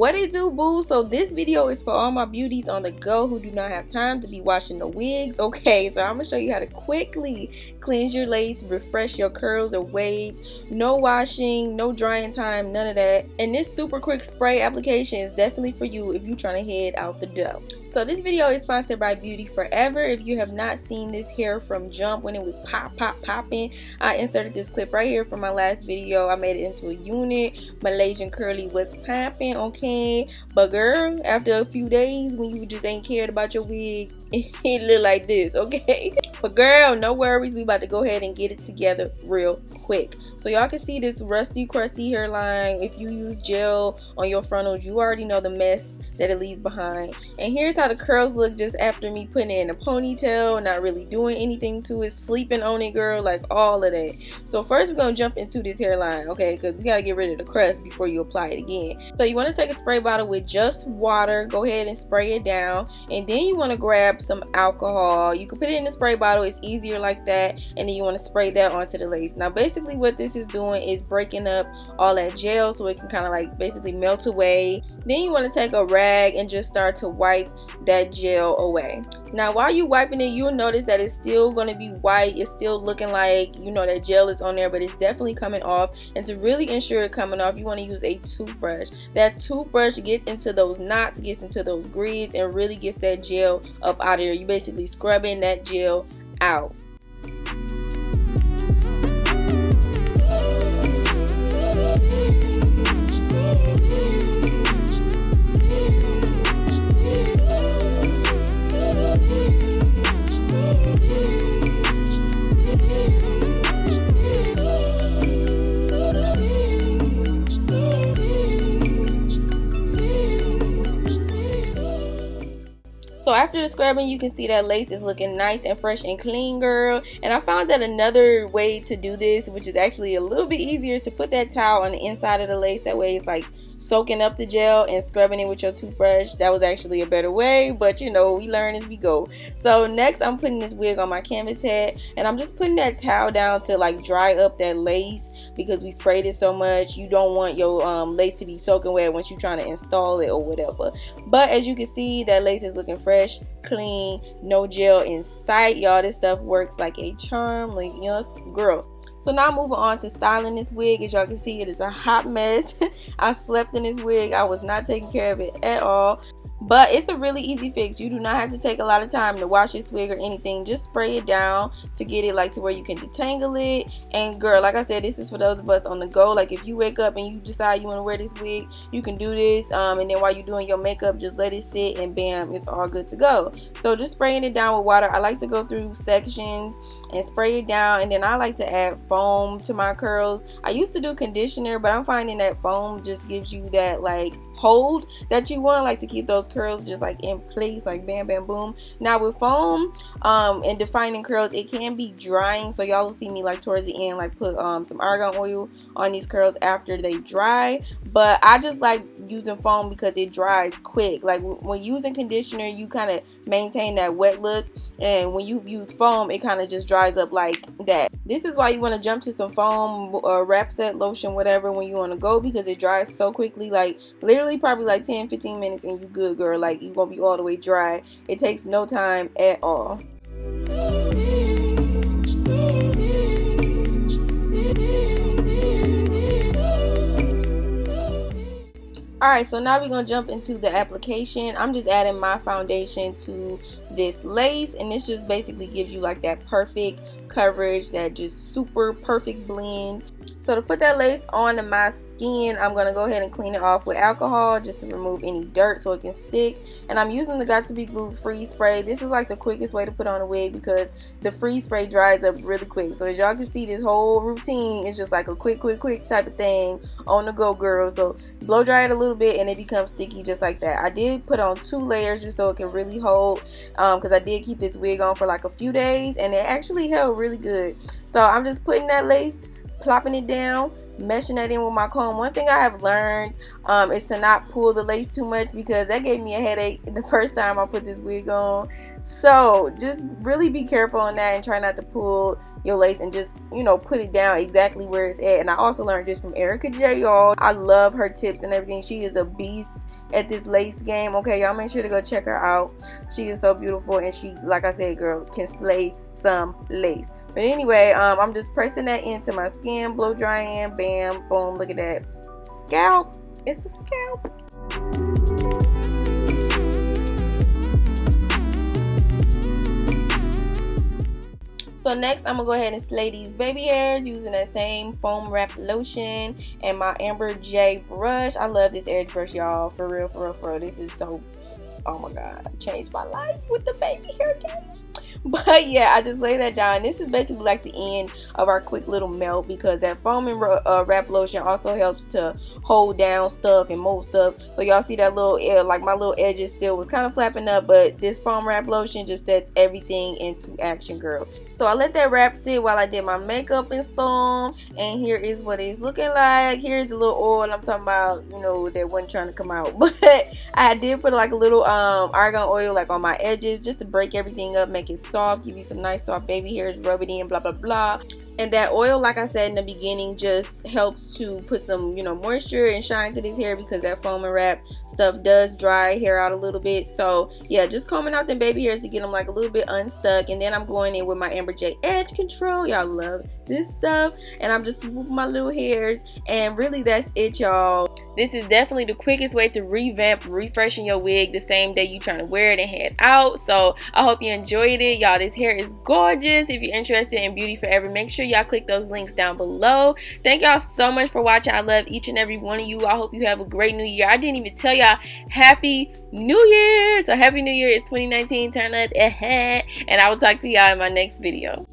What it do, boo? So this video is for all my beauties on the go who do not have time to be washing the wigs. Okay, so I'm gonna show you how to quickly cleanse your lace, refresh your curls or waves. No washing, no drying time, none of that. And this super quick spray application is definitely for you if you're trying to head out the door. So this video is sponsored by Beauty Forever. If you have not seen this hair from jump when it was popping, I inserted this clip right here from my last video. I made it into a unit. Malaysian curly was popping, okay? But girl, after a few days when you just ain't cared about your wig, it look like this, okay? But girl, no worries, we about to go ahead and get it together real quick. So y'all can see this rusty, crusty hairline. If you use gel on your frontals, you already know the mess that it leaves behind. And here's how the curls look just after me putting it in a ponytail, not really doing anything to it, sleeping on it, girl, like all of that. So first we're gonna jump into this hairline, okay, because we gotta get rid of the crust before you apply it again. So you want to take a spray bottle with just water, go ahead and spray it down, and then you want to grab some alcohol. You can put it in the spray bottle, it's easier like that, and then you want to spray that onto the lace. Now basically what this is doing is breaking up all that gel so it can kind of like basically melt away. Then you want to take a rag and just start to wipe that gel away. Now while you're wiping it, you'll notice that it's still going to be white. It's still looking like, you know, that gel is on there, but it's definitely coming off. And to really ensure it coming off, you want to use a toothbrush. That toothbrush gets into those knots, gets into those grids, and really gets that gel up out of there. You basically scrubbing that gel out. So after the scrubbing, you can see that lace is looking nice and fresh and clean, girl. And I found that another way to do this, which is actually a little bit easier, is to put that towel on the inside of the lace. That way it's like soaking up the gel and scrubbing it with your toothbrush. That was actually a better way, but you know, we learn as we go. So next I'm putting this wig on my canvas head, and I'm just putting that towel down to like dry up that lace, because we sprayed it so much. You don't want your lace to be soaking wet once you're trying to install it or whatever. But as you can see, that lace is looking fresh, clean, no gel in sight. Y'all, this stuff works like a charm, like, you know, girl. So now moving on to styling this wig. As y'all can see, it is a hot mess. I slept in this wig. I was not taking care of it at all. But it's a really easy fix. You do not have to take a lot of time to wash this wig or anything. Just spray it down to get it like to where you can detangle it. And girl, like I said, this is for those of us on the go. Like if you wake up and you decide you want to wear this wig, you can do this. And then while you're doing your makeup, just let it sit and bam, it's all good to go. So just spraying it down with water. I like to go through sections and spray it down. And then I like to add foam to my curls. I used to do conditioner, but I'm finding that foam just gives you that like hold that you want, like to keep those curls just like in place, like bam bam boom. Now with foam and defining curls, it can be drying, so y'all will see me like towards the end like put some argan oil on these curls after they dry. But I just like using foam because it dries quick. Like when using conditioner, you kind of maintain that wet look, and when you use foam, it kind of just dries up like that. This is why you want to jump to some foam or wrap set lotion, whatever, when you want to go, because it dries so quickly, like literally probably like 10-15 minutes and you good, girl. Like you gonna be all the way dry. It takes no time at all. Alright, so now we're going to jump into the application. I'm just adding my foundation to this lace, and this just basically gives you like that perfect coverage, that just super perfect blend. So to put that lace onto my skin, I'm going to go ahead and clean it off with alcohol just to remove any dirt so it can stick. And I'm using the Got To Be Glue freeze spray. This is like the quickest way to put on a wig because the freeze spray dries up really quick. So as y'all can see, this whole routine is just like a quick type of thing on the go, girl. So blow dry it a little bit and it becomes sticky just like that. I did put on 2 layers just so it can really hold, because I did keep this wig on for like a few days and it actually held really good. So I'm just putting that lace plopping it down, meshing that in with my comb. One thing I have learned is to not pull the lace too much, because that gave me a headache the first time I put this wig on. So just really be careful on that and try not to pull your lace, and just, you know, put it down exactly where it's at. And I also learned this from Erica J, y'all. I love her tips and everything. She is a beast at this lace game. Okay, y'all, make sure to go check her out. She is so beautiful, and she, like I said, girl, can slay some lace. But anyway, I'm just pressing that into my skin, blow drying, bam, boom. Look at that scalp. It's a scalp. So next, I'm gonna go ahead and slay these baby hairs using that same foam wrap lotion and my Amber J brush. I love this edge brush, y'all. For real, for real, for real. This is so, oh my god, changed my life with the baby hair game. But yeah, I just lay that down. This is basically like the end of our quick little melt, because that foam and wrap lotion also helps to hold down stuff and mold stuff. So y'all see that little, like my little edges still was kind of flapping up, but this foam wrap lotion just sets everything into action, girl. So I let that wrap sit while I did my makeup and stuff, and here is what it's looking like. Here's the little oil I'm talking about, you know, that wasn't trying to come out. But I did put like a little argan oil like on my edges, just to break everything up, make it soft, give you some nice soft baby hairs, rub it in, blah blah blah. And that oil, like I said in the beginning, just helps to put some, you know, moisture and shine to this hair, because that foam and wrap stuff does dry hair out a little bit. So yeah, just combing out them baby hairs to get them like a little bit unstuck. And then I'm going in with my Amber J edge control. Y'all love this stuff, and I'm just swooping my little hairs, and really that's it, y'all. This is definitely the quickest way to revamp, refreshing your wig the same day you trying to wear it and head out. So I hope you enjoyed it, y'all. This hair is gorgeous. If you're interested in Beauty Forever, make sure y'all click those links down below. Thank y'all so much for watching. I love each and every one of you. I hope you have a great new year. I didn't even tell y'all happy new year. So happy new year. It's 2019. Turn up ahead, and I will talk to y'all in my next video.